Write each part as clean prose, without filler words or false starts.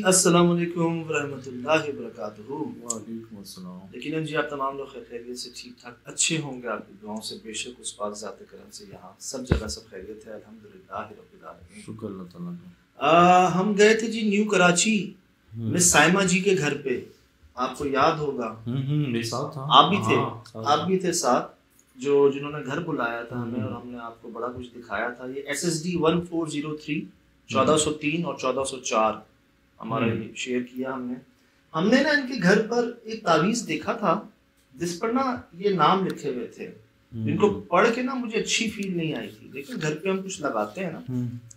अस्सलाम वालेकुम वरहमतुल्लाहि वबरकातुहू। वालेकुम अस्सलाम। यकीनन जी आप तमाम लोग खैरियत से ठीक ठाक अच्छे होंगे। आपकी दुआओं से बेशक उस पाक ज़ात करम से यहाँ सब जगह सब खैरियत है, अल्हम्दुलिल्लाह रब्बिल आलमीन। शुक्र अल्लाह ताला का। हम गए थे जी न्यू कराची मिस साइमा जी के घर पे, आपको याद होगा। मेरे साथ था। आप भी थे, हाँ, आप भी थे साथ, जो जिन्होंने घर बुलाया था हमें और हमने आपको बड़ा कुछ दिखाया था। ये SSD 1403 1403 और 1404 हमारा ये शेयर किया हमने ना इनके घर पर एक तावीज देखा था जिस पर ना ये नाम लिखे हुए थे। इनको पढ़ के ना मुझे अच्छी फील नहीं आई थी, लेकिन घर पे हम कुछ लगाते हैं ना,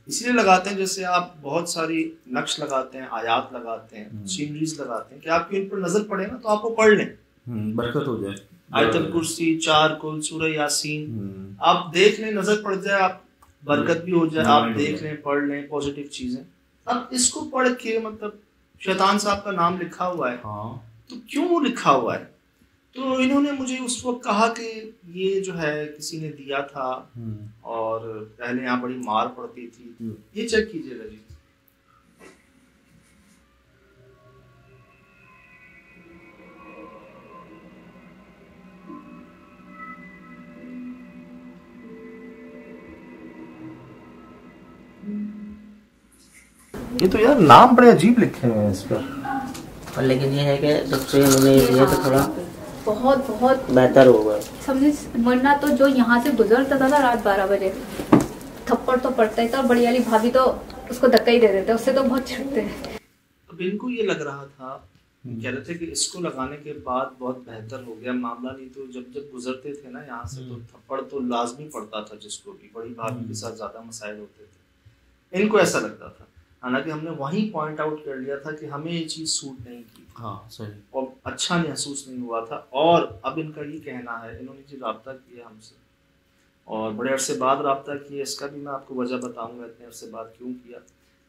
इसलिए लगाते हैं जैसे आप बहुत सारी नक्श लगाते हैं, आयात लगाते हैं, सीनरीज लगाते हैं कि आपकी इन पर नजर पड़े ना तो आपको पढ़ लें, बरकत हो जाए। आयतुल कुर्सी, 4 कुल, सूरह यासीन आप देख लें, नजर पड़ जाए, आप बरकत भी हो जाए, आप देख लें, पढ़ लें पॉजिटिव चीजें। अब इसको पढ़ के मतलब शैतान साहब का नाम लिखा हुआ है, तो क्यों लिखा हुआ है? तो इन्होंने मुझे उस वक्त कहा कि ये जो है किसी ने दिया था और पहले यहाँ बड़ी मार पड़ती थी। ये चेक कीजिएगा जी। ये तो यार नाम बड़े अजीब लिखे हुए हैं इस पर, और लेकिन ये है कि जब से उन्होंने दिया तो थोड़ा बहुत बहुत बेहतर हो गया समझे। वरना तो जो यहाँ से गुजरता था ना रात 12 बजे थप्पड़ तो पड़ता ही था, और बड़ी वाली भाभी तो उसको धक्का ही दे देते, उससे तो बहुत छिड़ते हैं। अब इनको ये लग रहा था, कह रहे थे कि इसको लगाने के बाद बहुत बेहतर हो गया मामला, नहीं तो जब जब गुजरते थे ना यहाँ से तो थप्पड़ तो लाजमी पड़ता था, जिसको भी बड़ी भाभी के साथ ज्यादा मसाइल होते थे। इनको ऐसा लगता था, हालांकि हमने वहीं पॉइंट आउट कर लिया था कि हमें ये चीज़ सूट नहीं की, हाँ सही, और अच्छा महसूस नहीं हुआ था। और अब इनका ये कहना है, इन्होंने जी रब्ता किया हमसे और बड़े अरसे बाद रब्ता किया, इसका भी मैं आपको वजह बताऊंगा इतने अरसे बाद क्यों किया।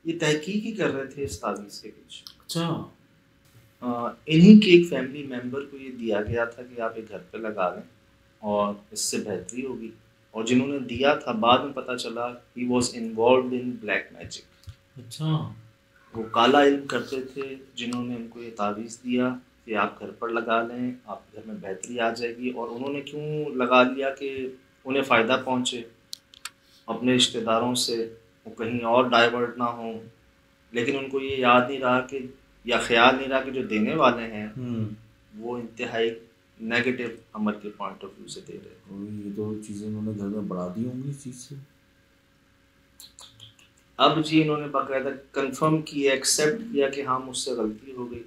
ये तहकीक ही कर रहे थे इस तावीज़ के पीछे। अच्छा, इन्हीं के एक फैमिली मेम्बर को ये दिया गया था कि आप एक घर पे लगा लें और इससे बेहतरी होगी, और जिन्होंने दिया था बाद में पता चला he was involve in black magic. अच्छा, वो काला इल्म करते थे, जिन्होंने उनको ये तावीज़ दिया कि आप घर पर लगा लें, आपके घर में बेहतरी आ जाएगी। और उन्होंने क्यों लगा लिया कि उन्हें फ़ायदा पहुँचे, अपने रिश्तेदारों से वो कहीं और डाइवर्ट ना हो, लेकिन उनको ये याद नहीं रहा कि, या ख्याल नहीं रहा कि जो देने वाले हैं वो इंतहाई नेगेटिव अमल के पॉइंट ऑफ व्यू से दे रहे हैं। ये तो चीज़ें उन्होंने घर में बढ़ा दी होंगी इस चीज़ से। अब जी इन्होंने बाकायदा कंफर्म किया, एक्सेप्ट किया कि हाँ मुझसे गलती हो गई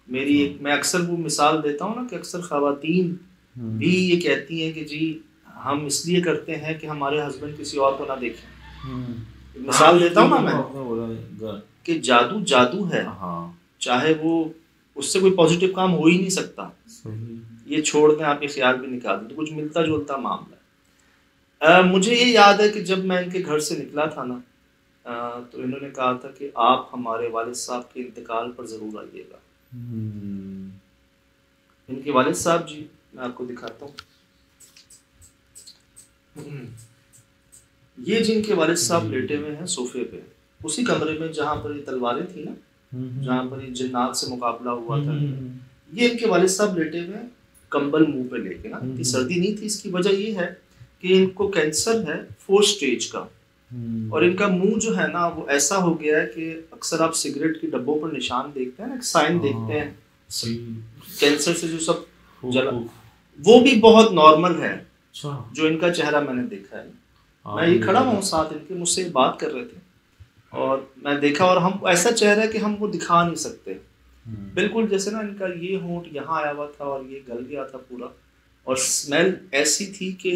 मेरी। एक मैं अक्सर वो मिसाल देता हूँ ना कि अक्सर ख़वातीन भी ये कहती हैं कि जी हम इसलिए करते हैं कि हमारे हस्बैंड किसी और को ना देखें। मिसाल देता हूँ ना मैं कि जादू जादू है, चाहे वो उससे कोई पॉजिटिव काम हो ही नहीं सकता, ये छोड़ दें, आप ये ख्याल भी निकाल दें तो कुछ मिलता जुलता मामला है। मुझे ये याद है कि जब मैं इनके घर से निकला था ना, तो इन्होंने कहा था कि आप हमारे वालिद साहब के इंतकाल पर ज़रूर आइएगा। इनके वालिद साहब जी मैं आपको दिखाता हूँ, ये जिनके वालिद साहब लेटे हुए हैं सोफे पे, उसी कमरे में जहाँ पर ये तलवारें थी ना, जहाँ पर ये जिन्नात से मुकाबला हुआ था, ये इनके वालिद साहब लेटे हुए हैं कंबल मुंह पे लेके ना। इतनी सर्दी नहीं थी, इसकी वजह ये है कि इनको कैंसर है 4 स्टेज का, और इनका मुंह जो है ना वो ऐसा हो गया है कि अक्सर आप सिगरेट के डब्बों पर निशान देखते हैं ना, एक साइन देखते हैं कैंसर से जो सब जला, वो भी बहुत नॉर्मल है जो इनका चेहरा मैंने देखा है। मैं ये खड़ा हूँ साथ इनके, मुझसे बात कर रहे थे और मैं देखा, और हम ऐसा चेहरा है कि हम वो दिखा नहीं सकते, बिल्कुल जैसे ना इनका ये होंठ यहाँ आया हुआ था और ये गल गया था पूरा, और स्मेल ऐसी थी कि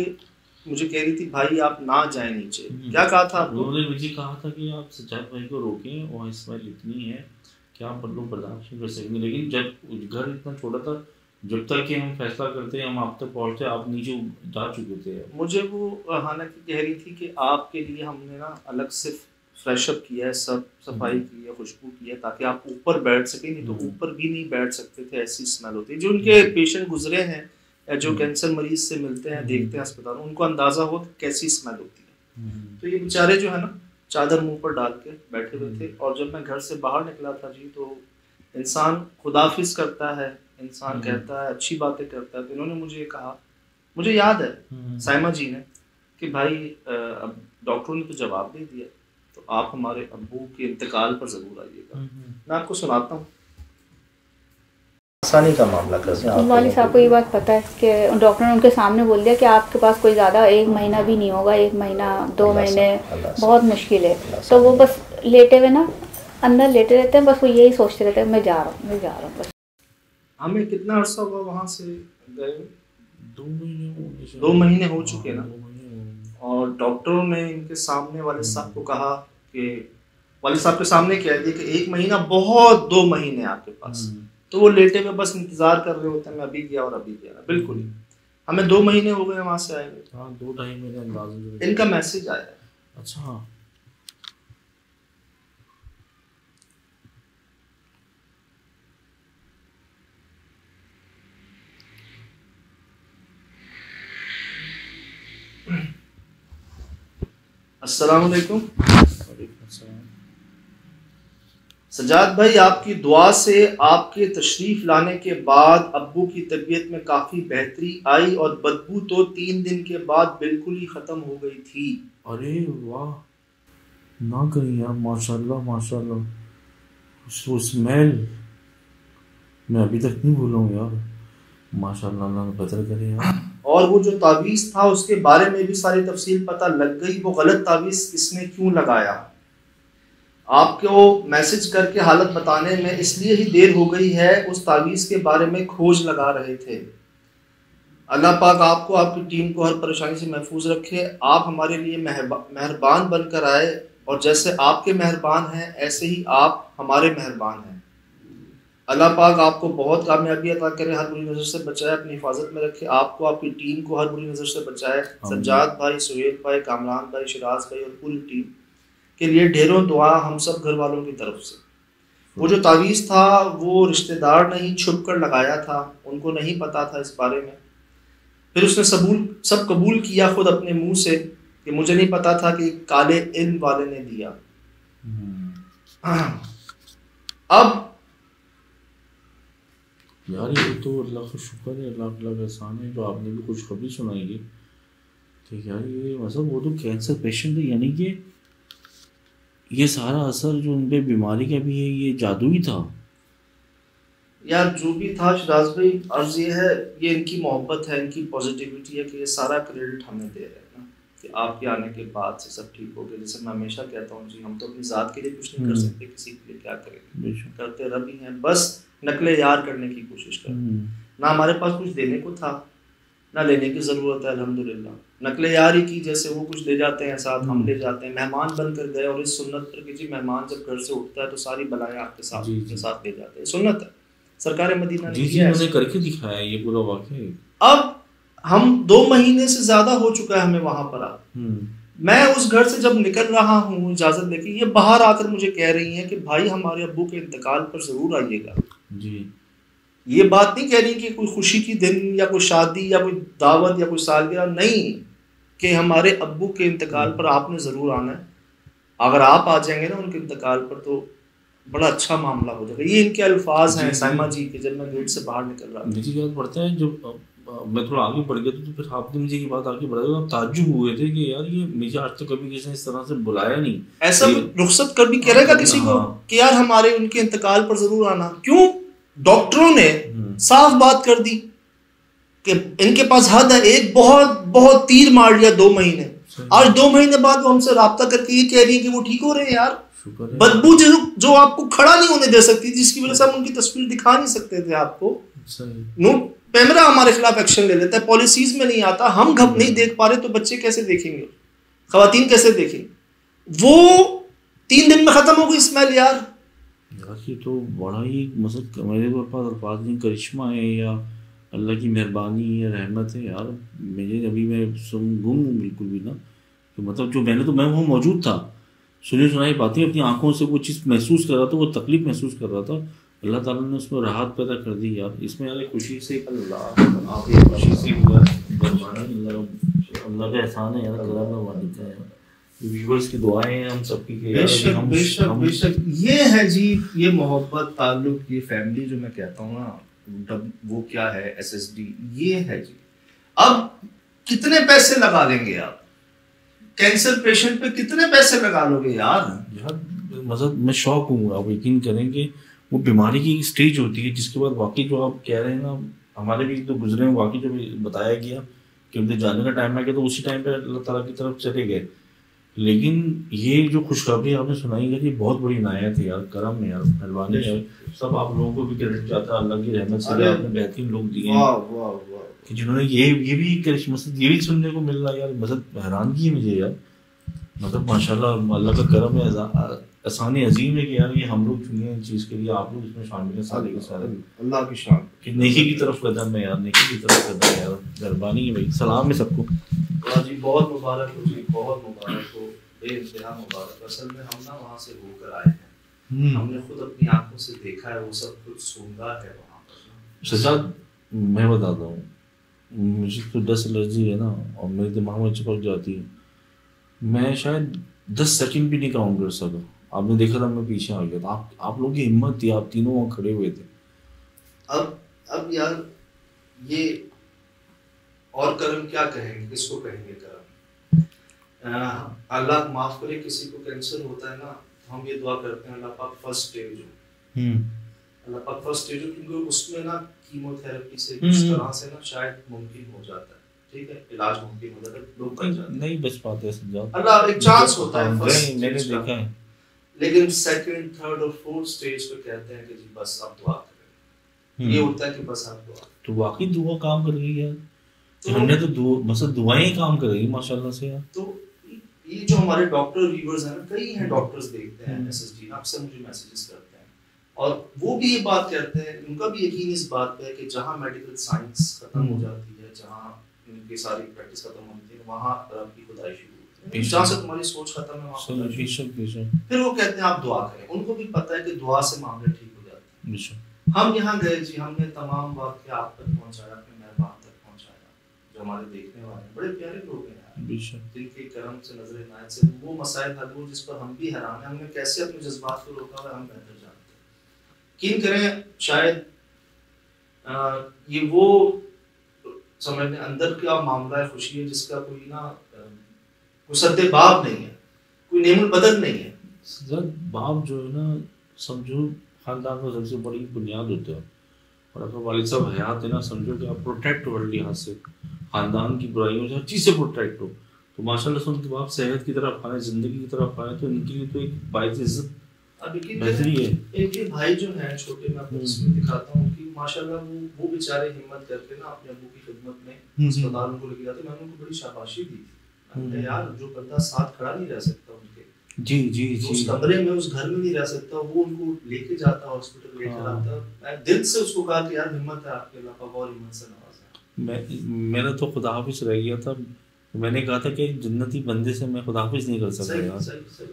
मुझे कह रही थी भाई आप ना जाएं नीचे। क्या कहा था आपको? उन्होंने मुझे कहा था कि आप सज्जाद भाई को रोकें, और स्मेल इतनी है कि आप लोग बर्दाश्त नहीं कर सकेंगे। लेकिन जब घर इतना छोटा था, जब तक कि हम फैसला करते हम आप तक पहुँचते आप नीचे जा चुके थे। मुझे वो हालांकि कह रही थी कि आपके लिए हमने ना अलग से फ्रेशअप किया है, सब सफाई की है, खुशबू की है, ताकि आप ऊपर बैठ सकें, नहीं तो ऊपर भी नहीं बैठ सकते थे, ऐसी स्मेल होती है। जो उनके पेशेंट गुजरे हैं या जो कैंसर मरीज से मिलते हैं, देखते हैं अस्पताल, उनको अंदाजा हो कैसी स्मेल होती है। तो ये बेचारे जो है ना चादर मुंह पर डाल के बैठे हुए थे। और जब मैं घर से बाहर निकला था जी, तो इंसान खुदाफिज करता है, इंसान कहता है अच्छी बातें करता है। तो इन्होंने मुझे ये कहा, मुझे याद है साइमा जी ने, कि भाई अब डॉक्टरों ने तो जवाब दे दिया, तो आप हमारे अब्बू के इंतकाल पर ज़रूर आइएगा। मैं आपको सुनाता हूँ आसानी का मामला कैसे। वाली साहब को ये बात पता है कि डॉक्टर ने उनके सामने बोल दिया कि आपके पास कोई ज़्यादा 1 महीना भी नहीं होगा, 1 महीना 2 महीने बहुत मुश्किल है। तो वो बस लेटे हुए ना अंदर लेटे रहते हैं, बस वो यही सोचते रहते हैं मैं जा रहा हूँ, मैं जा रहा हूँ। बस हमें कितना अर्सा हुआ वहाँ से गए? 2 महीने हो चुके ना। और डॉक्टरों ने इनके सामने वाले साहब को कहा कि वाले साहब के सामने कह दिया कि 1 महीना बहुत, 2 महीने आपके पास। तो वो लेटे में बस इंतजार कर रहे होते हैं, मैं अभी गया और अभी गया। बिल्कुल ही हमें 2 महीने हो गए वहाँ से आए हुए। हाँ 2-2.5 महीने अंदाज़ा इनका मैसेज आया। अच्छा अस्सलाम वालेकुम। सजाद भाई, आपकी दुआ से आपके तशरीफ़ लाने के बाद अब्बू की तबीयत में काफ़ी बेहतरी आई और बदबू तो 3 दिन के बाद बिल्कुल ही ख़त्म हो गई थी। अरे वाह, ना करें यार, माशाल्लाह माशाल्लाह। वो स्मेल मैं अभी तक नहीं भूला हूँ यार, माशाल्लाह, अल्लाह बेहतर करे यार। और वो जो तावीज़ था उसके बारे में भी सारी तफसील पता लग गई, वो गलत तावीज़ किसने क्यों लगाया। आपको मैसेज करके हालत बताने में इसलिए ही देर हो गई है, उस तावीज़ के बारे में खोज लगा रहे थे। अल्लाह पाक आपको, आपकी टीम को हर परेशानी से महफूज रखे। आप हमारे लिए मेहरबान बनकर आए, और जैसे आपके मेहरबान हैं ऐसे ही आप हमारे मेहरबान हैं। अल्लाह पाक आपको बहुत कामयाबी अता करे, हर बुरी नज़र से बचाए, अपनी हिफाजत में रखे। आपको, आपकी टीम को हर बुरी नज़र से बचाए। सज्जाद भाई, सुहेल भाई, कामरान भाई, शिराज भाई और पूरी टीम के लिए ढेरों दुआ हम सब घर वालों की तरफ से। वो जो तावीज़ था वो रिश्तेदार ने ही छुप कर लगाया था, उनको नहीं पता था इस बारे में। फिर उसने सब कबूल किया खुद अपने मुंह से कि मुझे नहीं पता था कि काले इल्म वाले ने दिया। अब यार ये तो अल्लाह का शुक्र है, अल्लाह का एहसान है जो आपने भी खुशखबरी सुनाई है कि यार ये मतलब वो तो कैंसर पेशेंट है, यानी कि ये सारा असर जो उन पे बीमारी का भी है ये जादुई था। यार जो भी था शिराज भाई, अर्ज ये है, ये इनकी मोहब्बत है, इनकी पॉजिटिविटी है कि ये सारा क्रेडिट हमें दे रहे हैं ना, कि आपके आने के बाद से सब ठीक हो गया। जैसे मैं हमेशा कहता हूँ जी, हम तो अपनी ज़ात के लिए कुछ नहीं कर सकते, किसी के लिए क्या करेंगे, करते रब ही हैं। बस नकले यार करने की कोशिश कर, ना हमारे पास कुछ देने को था ना लेने की ज़रूरत है, अल्हम्दुलिल्लाह। नकले यार ही की, जैसे वो कुछ ले जाते हैं साथ, हम ले जाते हैं। मेहमान बनकर गए, और इस सुन्नत पर कि जी मेहमान जब घर से उठता है तो सारी बलाएं आपके साथ ले जाते हैं, सुन्नत है, सरकार मदीना ने जी करके दिखाया ये पूरा वाक़या। अब हम 2 महीने से ज़्यादा हो चुका है हमें वहाँ पर आ। मैं उस घर से जब निकल रहा हूँ इजाज़त लेके, ये बाहर आकर मुझे कह रही हैं कि भाई हमारे अब्बू के इंतकाल पर ज़रूर आइएगा जी। ये बात नहीं कह रही कि कोई खुशी की दिन या कोई शादी या कोई दावत या कोई सालगिरह, नहीं, कि हमारे अब्बू के इंतकाल पर आपने ज़रूर आना है। अगर आप आ जाएंगे ना उनके इंतकाल पर तो बड़ा अच्छा मामला हो जाएगा। ये इनके अल्फाज हैं साइमा जी के, जब मैं गेट से बाहर निकल रहा था। मुझे याद पड़ता है जब मैं थोड़ा आगे बढ़ गया तो फिर आपने मुझे ये बात आगे बढ़ाई, आप ताज्जुब हुए थे कि यार ये मुझे आज तक कभी किसी ने इस तरह से बुलाया नहीं। ऐसा रुखसत कभी करेगा किसी को कि यार हमारे उनके इंतकाल पर ज़रूर आना? क्यों? डॉक्टरों ने साफ बात कर दी कि इनके पास हद है, एक बहुत बहुत तीर मार लिया 2 महीने। आज 2 महीने बाद वो हमसे राब्ता करके ये कह रही है कि वो ठीक हो रहे हैं। यार बदबू जो आपको खड़ा नहीं होने दे सकती, जिसकी वजह से हम उनकी तस्वीर दिखा नहीं सकते थे आपको, नोट कैमरा हमारे खिलाफ एक्शन ले लेता है, पॉलिसीज में नहीं आता। हम घब नहीं देख पा रहे तो बच्चे कैसे देखेंगे, खवातीन कैसे देखेंगे? वो 3 दिन में खत्म हो गई स्मेल। यार ये तो बड़ा ही मतलब मेरे पास अल्फाज नहीं, करिश्मा है या अल्लाह की मेहरबानी या रहमत है यार। मुझे अभी मैं गुम हूँ बिल्कुल भी ना, तो मतलब जो मैंने तो मैं वहाँ मौजूद था, सुनी सुनाई बातें अपनी आंखों से वो चीज़ महसूस कर रहा था, वो तकलीफ महसूस कर रहा था। अल्लाह ताला ने उसमें राहत पैदा कर दी यार। इसमें यार खुशी से अल्लाह खुशी से अल्लाह का एहसान है यार, करम में वालिद है यार। व्यूअर्स की दुआएं हैं हम सबकी कि बेशक हम बेशक हम बेशक ये है जी, ये मोहब्बत, ताल्लुक, ये फैमिली जो मैं कहता हूँ ना, वो क्या है SSD, ये है जी। अब कितने पैसे लगा लेंगे आप कैंसर पेशेंट पे, कितने पैसे लगा लोगे यार? मतलब मैं शौक हूँ, आप यकीन करेंगे वो बीमारी की स्टेज होती है जिसके बाद वाकई जो आप कह रहे हैं ना, हमारे भी तो गुजरे हैं, वाकई जो भी बताया गया कि उनके जाने का टाइम आ गया तो उसी टाइम पे अल्लाह ताला की तरफ चले गए। लेकिन ये जो खुशखबरी आपने सुनाई है ये बहुत बड़ी इनायत है यार, करम है यार, मेहरबानी है। सब आप लोगों को भी क्रेडिट जाता है, अल्लाह की रहमत से आपने बेहतरीन लोग दिए हैं कि जिन्होंने ये भी मतलब ये भी सुनने को मिल रहा है यार, मतलब हैरानगी है मुझे यार, मतलब माशाल्लाह अल्लाह का करम है, आसानी अजीम है कि यार ये हम लोग चुने इस चीज़ के लिए, आप लोग इसमें शामिल हैं सारे के सारे, अल्लाह की शान कि नेकी की तरफ कदम है यार, नेकी की तरफ कदम है यार, मेहरबानी है भाई। सलाम है सबको जी, बहुत मुबारक हो जी, बहुत मुबारक हो, बेइंतहा मुबारक। असल में हम ना वहाँ से होकर आए हैं, हमने खुद अपनी आंखों से देखा है, वो सब कुछ सूंघा है वहाँ पर। सजाद मैं बताता हूँ, मुझे तो डस्ट एलर्जी है ना और मेरे दिमाग में चिपक जाती है, मैं शायद 10 सेकंड भी नहीं काउंट कर सका। आपने देखा था मैं पीछे आ गया था, आप लोगों की हिम्मत थी, आप तीनों वहाँ खड़े हुए थे। अब यार ये और करम क्या कहेंगे, किसको कहेंगे करम? अल्लाह माफ करे, किसी को कैंसर होता है ना, हम ये दुआ करते हैं अल्लाह पाक फर्स्ट स्टेज हो, अल्लाह पाक फर्स्ट स्टेज हो, क्योंकि उसमें ना कीमोथेरेपी से किस तरह से ना शायद मुमकिन हो जाता है, ठीक है, इलाज मुमकिन हो जाता है, लोग बच जाते हैं, नहीं बच पाते सजाद, अल्लाह एक चांस होता है फर्स्ट, मैंने देखा है। लेकिन सेकंड, थर्ड और फोर्थ स्टेज पे कहते हैं कि जी बस आप दुआ करें, ये होता है कि बस आप दुआ। तो वाकई दुआ काम कर रही है, तो हमने तो मतलब दुआएं काम कर रही है माशाल्लाह से यार। तो ये जो हमारे डॉक्टर व्यूअर्स हैं ना, कई हैं डॉक्टर्स देखते हैं SSD, अक्सर मुझे मैसेजेस करते हैं और वो भी ये बात कहते हैं, उनका भी यकीन इस बात पे है कि जहाँ मेडिकल साइंस खत्म हो जाती है, जहाँ इनकी सारी प्रैक्टिस खत्म होती है, वहाँ रब की खुदाई शुरू होती है, जहाँ से तुम्हारी सोच खत्म है वहाँ फिर वो कहते हैं आप दुआ करें। उनको भी पता है कि दुआ से मामले ठीक हो जाते हैं। हम यहाँ गए जी, हमने तमाम वाक़या आप तक पहुँचाया, अपने मेहमान तक पहुँचाया, जो हमारे देखने वाले बड़े प्यारे लोग हैं यार, जिनके करम से, नजर इनायत से वो मसाइल हल हुए जिस पर हम भी हैरान हैं, हमने कैसे अपने जज्बात को रोका हुआ हम बेहतर जानते हैं। यकीन करें शायद ये वो समझने अंदर का मामला है, खुशी है जिसका कोई ना कोई सद्देबाब नहीं है, कोई नेमुल बदल नहीं है। बाप जो है ना, समझो खानदान का सबसे बड़ी बुनियाद होता है, और अगर वालिद साहब हयात है ना, समझो कि आप प्रोटेक्ट हो रही हाथ से, खानदान की बुराइयों से, हर चीज़ से प्रोटेक्ट हो, तो माशाल्लाह से उनके बाप सेहत की तरफ आए, ज़िंदगी की तरफ आए, तो इनके लिए तो एक बाइज़ इज्जत बेहतरी है। एक ये भाई जो हैं छोटे, मैं आपको तस्वीर दिखाता हूँ उनकी, माशाल्लाह वो बेचारे हिम्मत करके ना अपने अब्बू की खिदमत में अस्पताल उनको लेके जाते, मैंने उनको बड़ी शाबाशी दी थी यार, जो बंदा साथ खड़ा नहीं रह सकता उनके, जी जी जी, उस कमरे में, उस घर में नहीं रह सकता, वो उनको लेके जाता, हॉस्पिटल लेकर आता। मैं दिल से उसको कहा कि यार हिम्मत है आपके, अल्लाह पाक और हिम्मत से नवाज़े। मेरा तो खुदा हाफिज रह गया था, मैंने कहा था कि जन्नती बंदे से मैं खुदा हाफिज नहीं कर सकता यार। सही।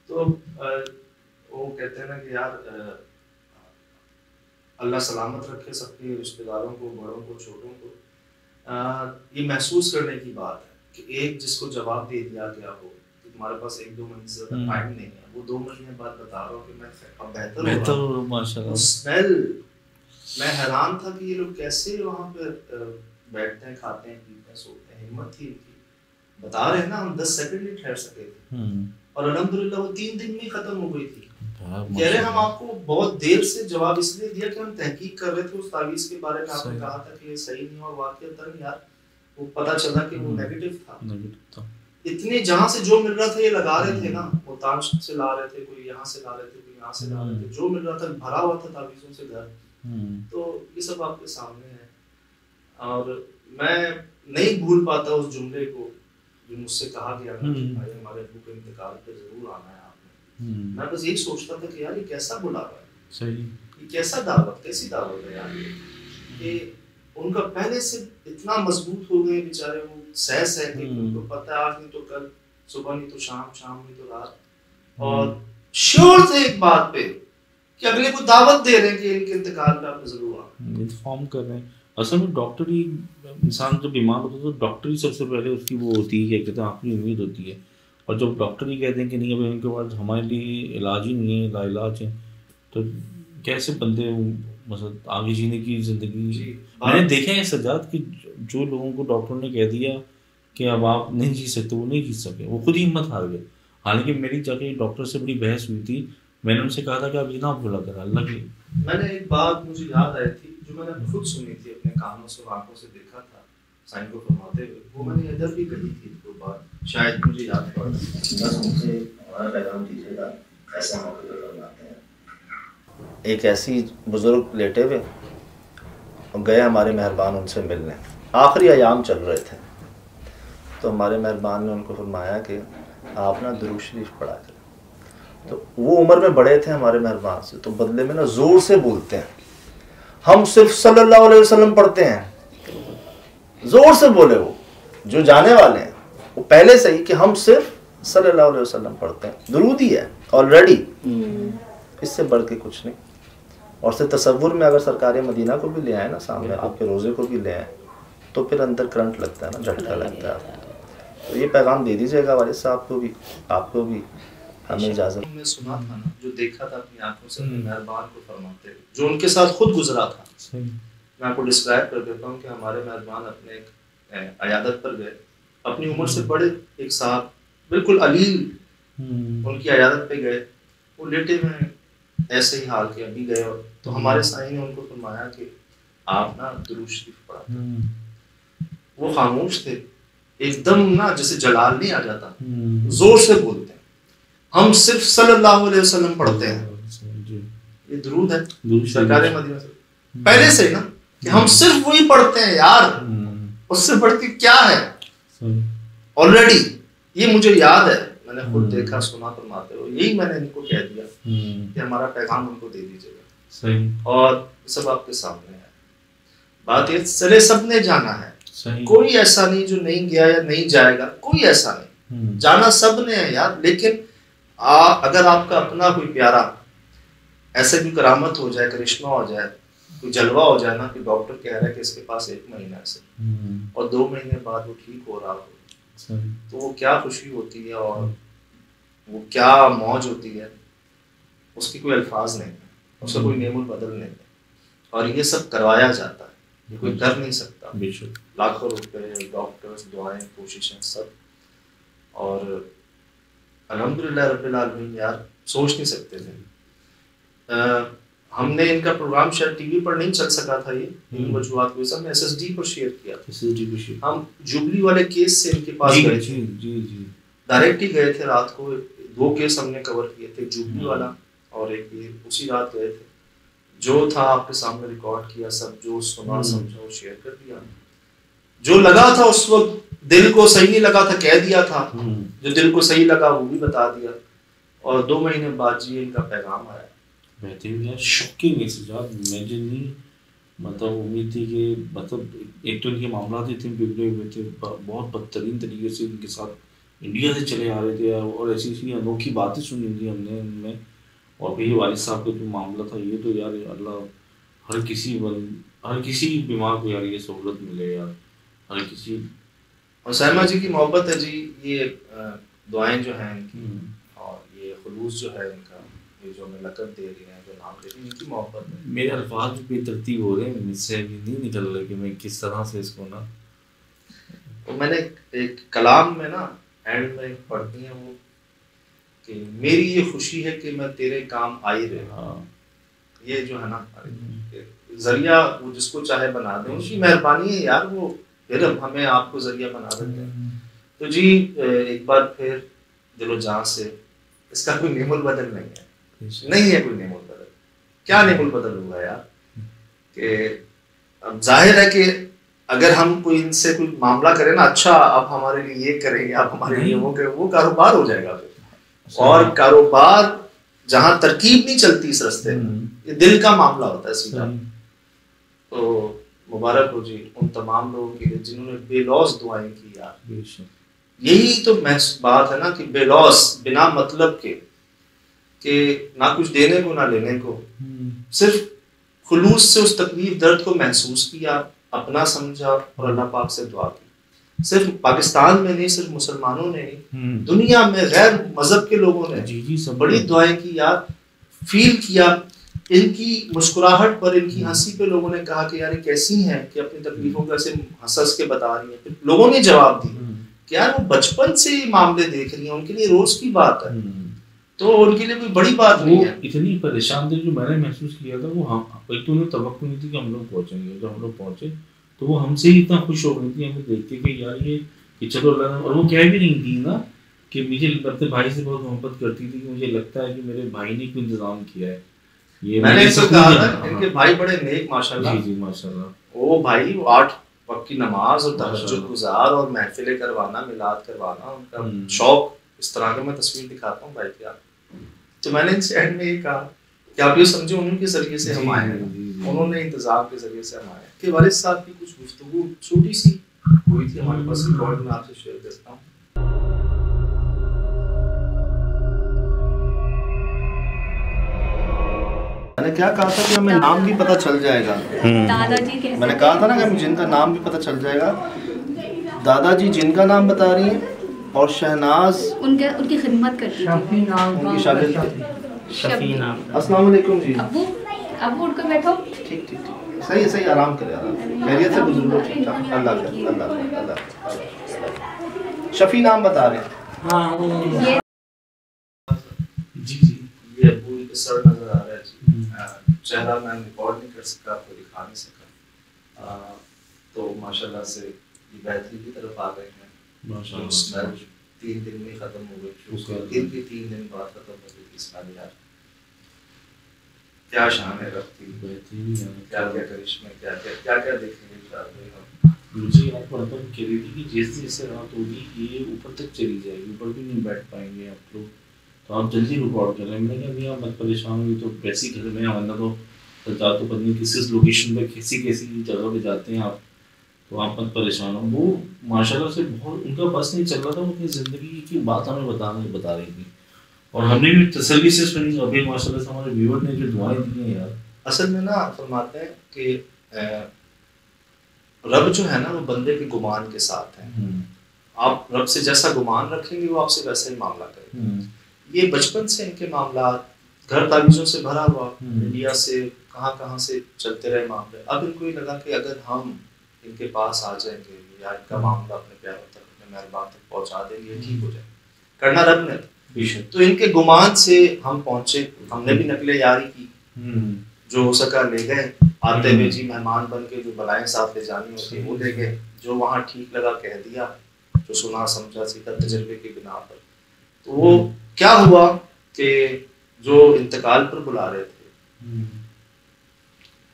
तो वो कहते हैं ना कि यार अल्लाह सलामत रखे सबके रिश्तेदारों को, बड़ों को, छोटों को। ये महसूस करने की बात है कि एक जिसको जवाब दे दिया गया हो, तुम्हारे पास 1-2 महीने से ज़्यादा टाइम नहीं है, वो 2 महीने बाद बता रहा हूँ कि मैं अब बेहतर हो रहा हूँ माशाल्लाह। स्मेल, मैं हैरान था कि ये लोग कैसे वहाँ पे बैठते हैं, खाते हैं, पीते हैं, सोते हैं, हिम्मत थी इनकी। बता रहे हैं ना, हम 10 सेकंड नहीं ठहर सके थे और अल्हम्दुलिल्लाह वो 3 दिन में खत्म हो गई थी। कह रहे हम आपको बहुत देर से जवाब इसलिए दिया कि हम तहकीक कर रहे थे उस तावीज़ के बारे में, आपने कहा था कि ये सही नहीं और वाकईतन यार वो पता चला कि वो नेगेटिव था। इतने जहाँ से जो मिल रहा था ये लगा रहे थे ना, वो ताज से ला रहे थे, कोई यहाँ से ला रहे थे, कोई यहाँ से ला रहे थे, जो मिल रहा था भरा हुआ था तावीज़ों से घर। तो ये सब आपके सामने है और मैं नहीं भूल पाता उस जुमले को जो मुझसे कहा गया था कि भाई हमारे अब्बू के इंतकाल पे जरूर आना है आपने। मैं बस यही सोचता था कि यार ये कैसा बुलावा है, सही, ये कैसा दावत, कैसी दावत है यार ये उनका पहले से इतना मजबूत हो गए बेचारे, वो सह के उनको पता है आज नहीं तो कल, सुबह नहीं तो शाम, शाम नहीं तो रात, और श्योर थे एक बात पे कि अगले को दावत दे रहे हैं कि इनके इंतकाल पे आप जरूर आना, इन्फॉर्म कर रहे हैं। असल में डॉक्टर ही, इंसान जब बीमार होता है तो डॉक्टर ही सबसे पहले उसकी वो होती है, क्या कहते हैं, आखिरी उम्मीद होती है। और जब डॉक्टर ही कहते हैं कि नहीं अभी उनके पास हमारे लिए इलाज ही नहीं है, लाइलाज है, तो कैसे बंदे मतलब आगे जीने की ज़िंदगी। मैंने देखा है सजाद कि जो लोगों को डॉक्टर ने कह दिया कि अब आप नहीं जी सकते, वो नहीं जी सके, वो खुद ही हिम्मत हार गए। हालांकि मेरी जाके डॉक्टर से बड़ी बहस हुई थी, मैंने उनसे कहा था कि आप ये ना बोला कर अल्लाह की। मैंने एक बात मुझे याद आई थी जो मैंने खुद सुनी थी, अपने कानों से आंखों से देखा था साईं को फरमाते हुए, वो मैंने इधर भी कही थी वो बात, शायद मुझे याद पड़ा। बस मुझे हमारा पैगाम दीजिएगा, ऐसा मौके पर फरमाते हैं। एक ऐसी बुजुर्ग लेटे हुए और गए हमारे मेहरबान उनसे मिलने, आखिरी अयाम चल रहे थे, तो हमारे मेहरबान ने उनको फरमाया कि आप ना दुरूद शरीफ पढ़ा करें। तो वो उम्र में बड़े थे हमारे मेहरबान से, तो बदले में ना जोर से बोलते हैं, हम सिर्फ सल्लल्लाहु अलैहि वसल्लम पढ़ते हैं। जोर से बोले, वो जो जाने वाले हैं वो पहले से ही कि हम सिर्फ सल्लल्लाहु अलैहि वसल्लम पढ़ते हैं, दुरूद ही है ऑलरेडी, इससे बढ़ के कुछ नहीं। और से तसव्वुर में अगर सरकार मदीना को भी ले आए ना सामने, आपके रोज़े को भी ले आए, तो फिर अंदर करंट लगता है ना, झटका लगता है। तो ये पैगाम दे दीजिएगा वालिद साहब को भी, आपको भी, हमें इजाज़त। मैं सुना था ना, जो देखा था अपनी आंखों से अपने मेहरबान को फरमाते हुए, जो उनके साथ खुद गुजरा था। मैं आपको डिस्क्राइब कर देता हूँ कि हमारे मेहरबान अपने एक अयादत पर गए, अपनी उम्र से बड़े एक साहब बिल्कुल अलील उनकी अयादत पे गए, वो लेटे में ऐसे ही हाल के अभी गए, तो हमारे साईं ने उनको फरमाया कि आप ना दुरूद शरीफ पढ़ा। वो खामोश थे, एकदम ना जैसे जलाल नहीं आ जाता, जोर से बोलते हैं, हम सिर्फ सल्लल्लाहु अलैहि वसल्लम पढ़ते हैं। ये दुरूद है सरकार मदीना से पहले से ना, कि हम सिर्फ वही पढ़ते हैं यार, उससे बढ़ के क्या है ऑलरेडी। ये मुझे याद है, मैंने खुद देखा सुना फरमाते हुए, यही मैंने इनको कह दिया कि हमारा पैगाम उनको दे दीजिएगा। और सब आपके सामने है, बात ये चले सबने जाना है, कोई ऐसा नहीं जो नहीं गया या नहीं जाएगा, कोई ऐसा नहीं, जाना सबने है यार। लेकिन अगर आपका अपना कोई प्यारा ऐसे भी करामत हो जाए, करिश्मा हो जाए, कोई जलवा हो जाए ना कि डॉक्टर कह रहा है कि इसके पास 1 महीना से और 2 महीने बाद वो ठीक हो रहा हो, तो वो क्या खुशी होती है और वो क्या मौज होती है, उसकी कोई अल्फाज नहीं है, उसका कोई नेमुल बदल नहीं है। और ये सब करवाया जाता है, ये कोई कर नहीं सकता। लाखों रुपए, डॉक्टर्स, दुआएं, कोशिशें सब, और अल्हम्दुलिल्लाह रब्बिल आलमीन यार, सोच नहीं सकते थे। हमने इनका प्रोग्राम शायद टीवी पर नहीं चल सका था, ये इन वजूहात की वजह से हमने एसएसडी पर शेयर किया था। हम जुबली वाले केस से इनके पास गए थे, डायरेक्ट ही गए थे, रात को 2 केस हमने कवर किए थे, जुबली वाला और एक ये उसी रात गए थे। जो था आपके सामने रिकॉर्ड किया, सब जो सुना समझा वो शेयर कर दिया। जो लगा था उस वक्त, दिल को सही नहीं लगा था कह दिया था, जो दिल को सही लगा वो भी बता दिया। और 2 महीने बाद जी इनका पैगाम आया। शॉकिंग है सजाद, इमेजिन नहीं, मतलब उम्मीद थी कि मतलब एक तो इनके मामला इतने बिगड़े हुए थे, बहुत बदतरीन तरीके से इनके साथ इंडिया से चले आ रहे थे, और ऐसी ऐसी अनोखी बातें सुनी थी हमने उनमें। और फिर वालिद साहब का जो मामला था, ये तो यार अल्लाह हर किसी बीमार को यार ये सहूलत मिले यार, हर किसी। और साइमा जी की मोहब्बत है जी, ये दुआएं जो हैं इनकी, और ये खुलूस जो है इनका, ये जो हमें लक़ब दे रही हैं, जो नाम दे रही हैं, इनकी मोहब्बत है। मेरे अल्फाज भी बेतरतीब हो रहे हैं, मुझसे भी नहीं निकल रहे कि मैं किस तरह से इसको ना। तो मैंने एक कलाम में ना एंड में पढ़ती हैं वो कि मेरी ये खुशी है कि मैं तेरे काम आई रहा। ये जो है ना जरिया, वो जिसको चाहे बना दे, उनकी मेहरबानी है यार, वो फिर हमें आपको जरिया बना देते हैं। तो जी एक बार फिर दिलो जान से, इसका कोई नेमुल बदल नहीं है कोई नेमुल बदल। क्या नेमुल बदल हुआ यार, कि अब जाहिर है कि अगर हम कोई इनसे कोई मामला करें ना, अच्छा आप हमारे लिए ये करेंगे, आप हमारे लिए वो करें, वो कारोबार हो जाएगा फिर। और कारोबार जहां तरकीब नहीं चलती इस रास्ते में, ये दिल का मामला होता है सीधा। तो मुबारक हो जी उन तमाम लोगों के लिए जिन्होंने बेलौस दुआएं की यार। यही तो बात है ना कि बेलौस, बिना मतलब के, ना कुछ देने को ना लेने को, सिर्फ खुलूस से उस तकलीफ दर्द को महसूस किया, अपना समझा और अल्लाह पाक से दुआ की। सिर्फ पाकिस्तान में नहीं, सिर्फ मुसलमानों ने नहीं, दुनिया में गैर मजहब के लोगों ने जी सब बड़ी दुआएं की यार, फील किया इनकी मुस्कुराहट पर, इनकी हंसी पे। लोगों ने कहा कि यार ये कैसी हैं कि अपनी तकलीफों को ऐसे हंस के बता रही हैं। फिर लोगों ने जवाब दिया कि यार वो बचपन से ये मामले देख रही हैं, उनके लिए रोज की बात है, तो उनके लिए कोई बड़ी बात नहीं है। इतनी परेशान थी जो मैंने महसूस किया था, वो हम एक तो उन्हें तवक्कुल नहीं थी कि हम लोग पहुंचेंगे। जब हम लोग पहुंचे तो वो हमसे ही इतना खुश हो गई थी हमें देख के कि यार ये कि चलो अल्लाह ने, और वो कह भी नहीं थी ना कि मुझे अपने भाई से बहुत मोहब्बत करती थी कि मुझे लगता है कि मेरे भाई ने कोई इंतजाम किया है। ये मैंने इनको कहा था इनके भाई बड़े नेक माशाल्लाह। जी माशाल्लाह। वो भाई 8 वक्त की नमाज और तहज्जुद गुजार और महफिलें करवाना, मिलाद करवाना उनका शौक। इस तरह का मैं तस्वीर दिखाता हूँ भाई की आप। तो मैंने इनसे एंड में ये कहा कि आप ये समझो उनके जरिए से हम आए हैं, उन्होंने इंतजाम के जरिए से हम आए हैं। कि वालिद साहब की कुछ गुफ्तगू छोटी सी हुई थी हमारे पास, रिकॉर्ड में आपसे शेयर करता हूँ। मैंने क्या कहा था कि हमें नाम भी पता चल जाएगा। दादाजी कैसे, मैंने कहा था ना कि हमें जिनका नाम भी पता चल जाएगा। दादाजी जिनका नाम बता रही हैं और शहनाज उनकी खिदमत करती थी, उनकी शागिर्द। शफी नाम। अस्सलाम वालेकुम जी। अबू उठ कर बैठो। ठीक ठीक ठीक, सही है, सही, आराम करें, आराम खैरियत से बुजुर्गों ठीक ठाक, अल्लाह करे, अल्लाह करे, अल्लाह करे। शफी नाम बता रहे हैं। हाँ जी जी ये अबू के सर नजर आ रहा है जी। चेहरा मैं रिकॉर्ड नहीं कर सका, आपको दिखा नहीं सका। तो माशाल्लाह से ये बेहतरी की तरफ आ गए हैं माशाल्लाह। 3 दिन में खत्म हो गई, फिर भी 3 दिन बाद खत्म हो गई इसमें। यार क्या शान है रखती, क्या क्या करिश्मे, क्या क्या क्या क्या देखेंगे इंशाअल्लाह हम। मुझे याद पड़ता है कह रही थी कि जैसे जैसे रात होगी ये ऊपर तक चली जाएगी, ऊपर भी नहीं बैठ पाएंगे आप लोग, तो आप जल्दी रिकॉर्ड करें। मैंने कहा भैया मत परेशान हुई, तो वैसे घर में वरना तो जा तो पता नहीं किस लोकेशन पे कैसी कैसी जगह पे जाते हैं आप, तो आप मत परेशान हो। वो माशाल्लाह से बहुत उनका बस नहीं चल रहा था, वो अपनी ज़िंदगी की बात हमें बता रही थी और हमने भी तसल्ली से सुनी। अभी माशाल्लाह से हमारे व्यूअर ने जो दुआएं दी हैं यार, असल में ना फरमाते हैं कि रब जो है ना वो बंदे के गुमान के साथ है। आप रब से जैसा गुमान रखेंगे वो आपसे वैसा ही मामला करेगा। ये बचपन से इनके मामला घर तावीज़ों से भरा हुआ, इंडिया से कहाँ से चलते रहे मामले। अब इनको ये लगा कि अगर हम इनके पास आ जाएंगे या इनका मामला अपने प्यारों तक, अपने मेहरबान तक पहुँचा देंगे, ठीक हो जाए, करना रब ने। तो इनके गुमान से हम पहुंचे, हमने भी नकले यारी की, जो हो सका ले गए। आते हुए जी मेहमान बन के जो बलाएं साथ ले जानी होती वो ले गए, जो वहाँ ठीक लगा कह दिया, जो सुना समझा सीखा तजर्बे की बिना पर। तो वो क्या हुआ कि जो इंतकाल पर बुला रहे थे,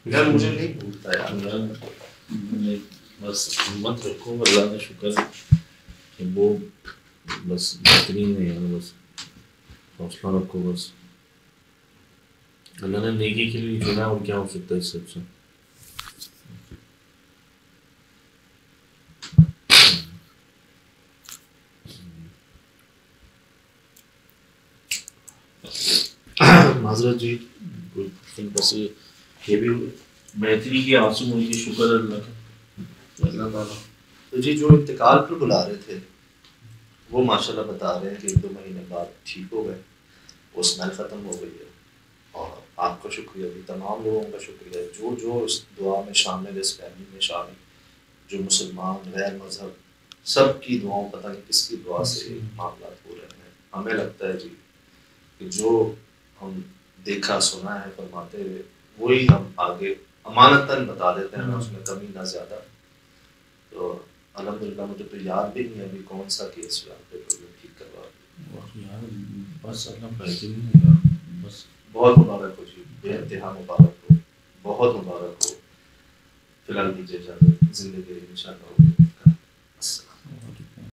यार मुझे नहीं भूलता यार। बस हिम्मत रखो, अल्लाह का शुक्र है कि वो बस बेहतरीन है यार, बस हौसला रखो, बस अल्लाह ने नेकी के लिए चुना और क्या हो सकता है इस सबसे। माजरत जी बस ये भी बेहतरी के आंसू मुझे शुक्र अल्लाह का। तो जी जो इंतकाल पर बुला रहे थे वो माशाल्लाह बता रहे हैं कि 1-2 महीने बाद ठीक हो गए, वो स्मेल ख़त्म हो गई है। और आपका शुक्रिया भी, तमाम लोगों का शुक्रिया जो जो इस दुआ में शामिल, इस फैमिली में शामिल, जो मुसलमान गैर मज़हब, सब की दुआओं, पता नहीं किसकी दुआ से मामला हो रहे हैं। हमें लगता है जी कि जो हम देखा सुना है फरमाते हुए वही हम आगे अमानतन बता देते हैं, ना उसमें कमी ना ज़्यादा। तो अल्हम्दुलिल्लाह मुझे तो याद भी नहीं है अभी कौन सा केस यहाँ पे ठीक करवा यार, बस अल्लाह बेहतरीन है यार, बस बहुत मुबारक हो जी, बेइंतहा मुबारक हो, बहुत मुबारक हो। फिलहाल दीजिए इजाज़त, ज़िंदगी इंशाअल्लाह।